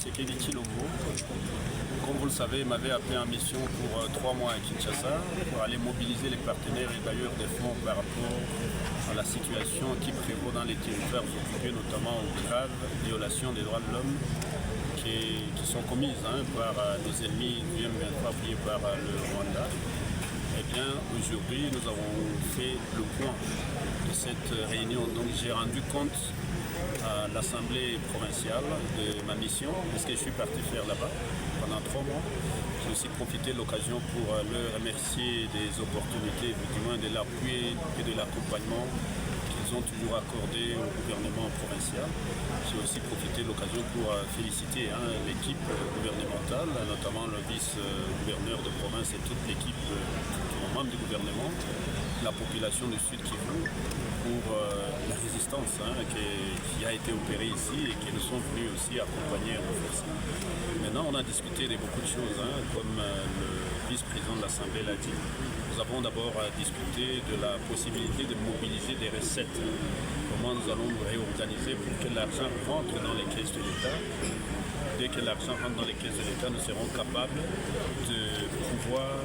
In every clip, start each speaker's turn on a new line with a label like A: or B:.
A: Tshisekedi Tshilombo, comme vous le savez, m'avait appelé en mission pour 3 mois à Kinshasa pour aller mobiliser les partenaires et bailleurs des fonds par rapport à la situation qui prévaut dans les territoires occupés, notamment aux graves violations des droits de l'homme qui sont commises par nos ennemis du M23 appuyés par le Rwanda. Eh bien, aujourd'hui, nous avons fait le point de cette réunion. Donc, j'ai rendu compte à l'Assemblée provinciale de ma mission, de ce que je suis parti faire là-bas pendant 3 mois. J'ai aussi profité de l'occasion pour leur remercier des opportunités, du moins de l'appui et de l'accompagnement qu'ils ont toujours accordé au gouvernement provincial. J'ai aussi profité de l'occasion pour féliciter l'équipe gouvernementale, notamment le vice-gouverneur de province et toute l'équipe membres du gouvernement, la population du Sud Kivu pour la résistance qui a été opérée ici et qui nous sont venus aussi accompagner et renforcer. Maintenant, on a discuté de beaucoup de choses, comme le vice-président de l'Assemblée l'a dit. Nous avons d'abord discuté de la possibilité de mobiliser des recettes. Comment nous allons nous réorganiser pour que l'argent rentre dans les caisses de l'État. Dès que l'argent rentre dans les caisses de l'État, nous serons capables de pouvoir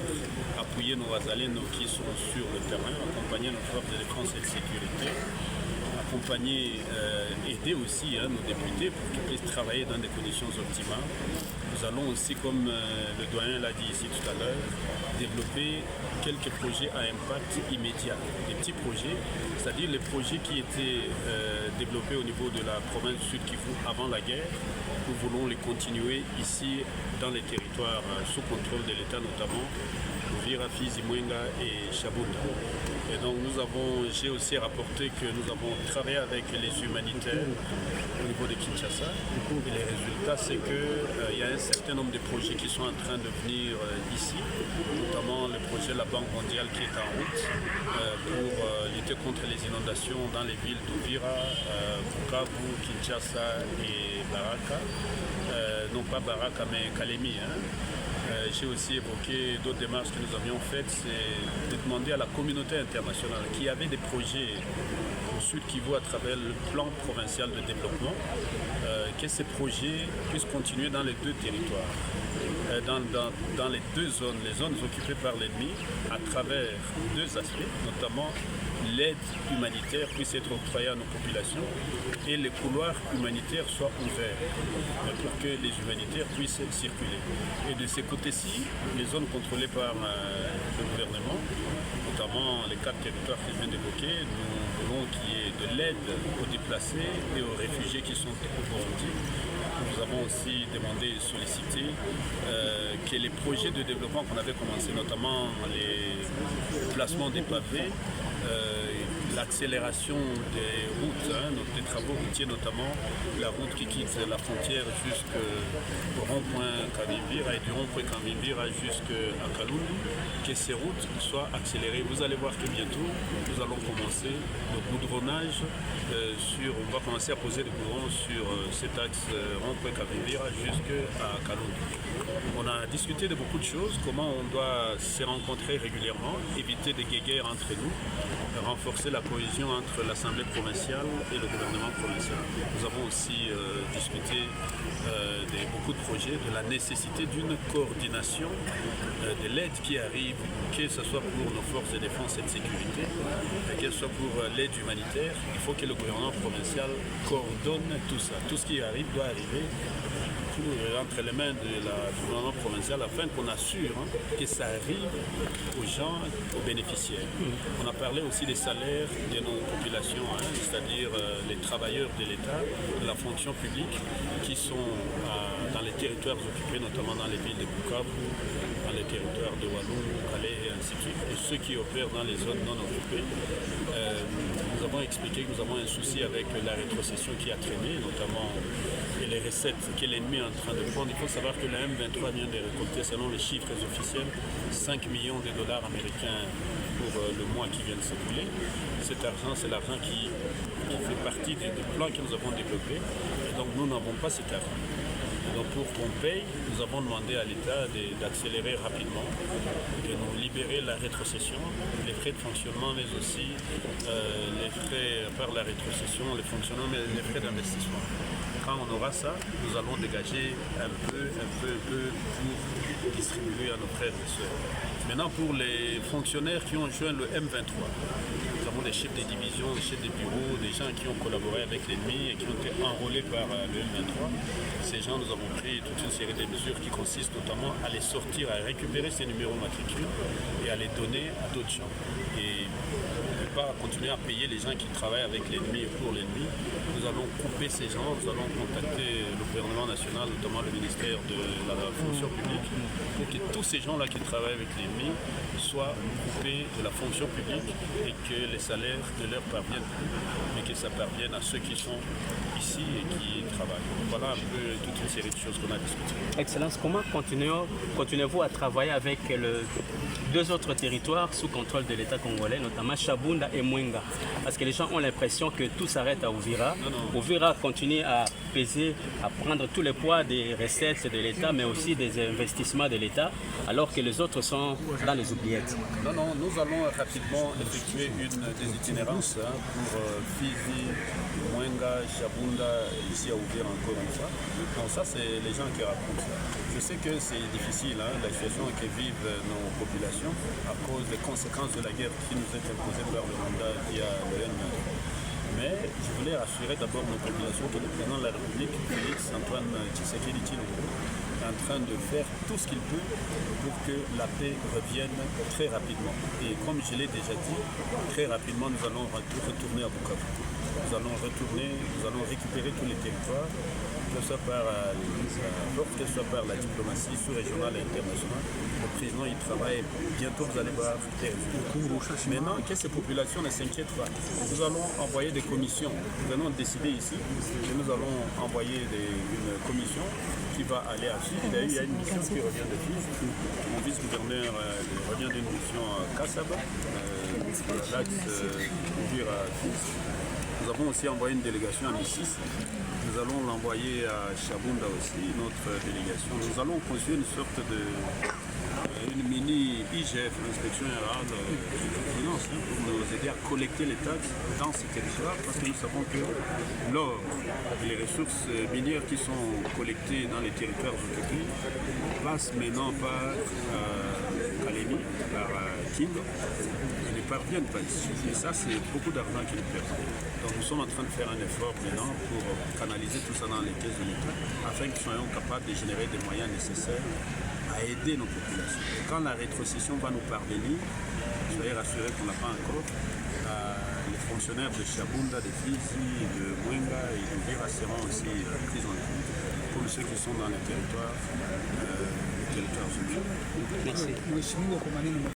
A: appuyer nos Wazalènes qui sont sur le terrain, accompagner nos forces de défense et de sécurité, aider aussi nos députés pour qu'ils puissent travailler dans des conditions optimales. Nous allons aussi, comme le doyen l'a dit ici tout à l'heure, développer quelques projets à impact immédiat, des petits projets, c'est-à-dire les projets qui étaient développés au niveau de la province du Sud Kivu avant la guerre. Nous voulons les continuer ici dans les territoires sous contrôle de l'État, notamment Uvira, Fizi, Mwenga et Shabunda. Et donc j'ai aussi rapporté que nous avons travaillé avec les humanitaires au niveau de Kinshasa. Et les résultats, c'est qu'il y a un certain nombre de projets qui sont en train de venir ici, notamment le projet de la Banque mondiale qui est en route pour lutter contre les inondations dans les villes d'Uvira, Bukavu, Kinshasa et Baraka. Non pas Baraka, mais Kalemi. J'ai aussi évoqué d'autres démarches que nous avions faites, c'est de demander à la communauté internationale qui avait des projets au Sud Kivu à travers le plan provincial de développement, que ces projets puissent continuer dans les deux territoires, dans les deux zones, les zones occupées par l'ennemi, à travers deux aspects, notamment l'aide humanitaire puisse être octroyée à nos populations et les couloirs humanitaires soient ouverts pour que les humanitaires puissent circuler. Et de ces côtés-ci, les zones contrôlées par le gouvernement, notamment les 4 territoires que je viens d'évoquer, nous voulons qu'il y ait de l'aide aux déplacés et aux réfugiés qui sont au Burundi. Nous avons aussi demandé et sollicité que les projets de développement qu'on avait commencé, notamment les placements des pavés, l'accélération des routes, des travaux routiers, notamment la route qui quitte la frontière jusqu'au rond-point Kavimvira et du rond-point Kavimvira jusqu'à Kalundu, que ces routes soient accélérées. Vous allez voir que bientôt, nous allons commencer le goudronnage on va commencer à poser le goudron sur cet axe rond-point Kavimvira jusqu'à Kalundu. On a discuté de beaucoup de choses, comment on doit se rencontrer régulièrement, éviter des guéguerres entre nous, renforcer la cohésion entre l'Assemblée provinciale et le gouvernement provincial. Nous avons aussi discuté de beaucoup de projets, de la nécessité d'une coordination de l'aide qui arrive, que ce soit pour nos forces de défense et de sécurité, que ce soit pour l'aide humanitaire. Il faut que le gouvernement provincial coordonne tout ça. Tout ce qui arrive doit arriver entre les mains du gouvernement provincial afin qu'on assure que ça arrive aux gens, aux bénéficiaires. On a parlé aussi des salaires de nos populations, c'est-à-dire les travailleurs de l'État, de la fonction publique qui sont dans les territoires occupés, notamment dans les villes de Bukavu, dans les territoires de Wallonie, Calais et ainsi de suite, et ceux qui opèrent dans les zones non occupées. Nous avons expliqué que nous avons un souci avec la rétrocession qui a traîné, notamment et les recettes que l'ennemi est en train de prendre. Il faut savoir que la M23 vient de récolter, selon les chiffres officiels, 5 millions de dollars américains pour le mois qui vient de s'écouler. Cet argent, c'est l'argent qui fait partie des plans que nous avons développés. Et donc nous n'avons pas cet argent. Donc pour qu'on paye, nous avons demandé à l'État d'accélérer rapidement, de nous libérer la rétrocession, les frais de fonctionnement, mais aussi les frais par la rétrocession, les fonctionnements, mais les frais d'investissement. Quand on aura ça, nous allons dégager un peu pour distribuer à nos frères et sœurs. Maintenant, pour les fonctionnaires qui ont joint le M23, nous avons des chefs des divisions, des chefs des bureaux, des gens qui ont collaboré avec l'ennemi et qui ont été enrôlés par le M23. Ces gens, nous avons pris toute une série de mesures qui consistent notamment à les sortir, à récupérer ces numéros matricules et à les donner à d'autres gens. Et pas continuer à payer les gens qui travaillent avec l'ennemi et pour l'ennemi. Nous allons couper ces gens, nous allons contacter le gouvernement national, notamment le ministère de la fonction publique, pour que tous ces gens-là qui travaillent avec l'ennemi soient coupés de la fonction publique et que les salaires ne leur parviennent, mais que ça parvienne à ceux qui sont ici et qui travaillent. Voilà un peu toute une série de choses qu'on a discutées.
B: Excellence, comment continuez-vous à travailler avec deux autres territoires sous contrôle de l'État congolais, notamment Chabunda et Mwenga? Parce que les gens ont l'impression que tout s'arrête à Uvira. Uvira continue à peser, à prendre tout le poids des recettes de l'État, mais aussi des investissements de l'État, alors que les autres sont dans les oubliettes.
A: Non, nous allons rapidement effectuer des itinérances pour Fizi, Mwenga, Chabunda, ici à Uvira encore une fois. Donc ça, c'est les gens qui racontent ça. Je sais que c'est difficile, la situation que vivent nos populations à cause des conséquences de la guerre qui nous est imposée par le mandat via le M23. Mais je voulais rassurer d'abord nos populations que le président de la République, Félix Antoine Tshisekedi Tshilombo, est en train de faire tout ce qu'il peut pour que la paix revienne très rapidement. Et comme je l'ai déjà dit, très rapidement nous allons retourner à Bukavu. Nous allons récupérer tous les territoires, que ce soit par la diplomatie sous-régionale et internationale. Le président y travaille, bientôt vous allez voir. Maintenant que ces populations ne s'inquiètent pas, nous allons envoyer des commissions. Nous allons décider ici que nous allons envoyer une commission qui va aller à Fizi. D'ailleurs, il y a une mission qui revient de Fizi. Mon vice-gouverneur revient d'une mission à Kassaba, l'axe Uvira à Fizi. Nous avons aussi envoyé une délégation à Missis. Nous allons l'envoyer à Chabunda aussi, notre délégation. Nous allons construire une sorte de mini IGF, l'inspection générale des finances, pour nous aider à collecter les taxes dans ces territoires, parce que nous savons que l'or et les ressources minières qui sont collectées dans les territoires occupés passent maintenant par Kalemi, par Kingo, et ne parviennent pas ici. Et ça, c'est beaucoup d'argent qui nous perd. Donc nous sommes en train de faire un effort maintenant pour canaliser tout ça dans les caisses de l'État, afin que nous soyons capables de générer des moyens nécessaires à aider nos populations. Et quand la rétrocession va nous parvenir, soyez rassurés qu'on n'a pas encore, les fonctionnaires de Chabunda, de Fizi, de Mwenga et de Uvira seront aussi pris en compte, comme ceux qui sont dans les territoires, Merci.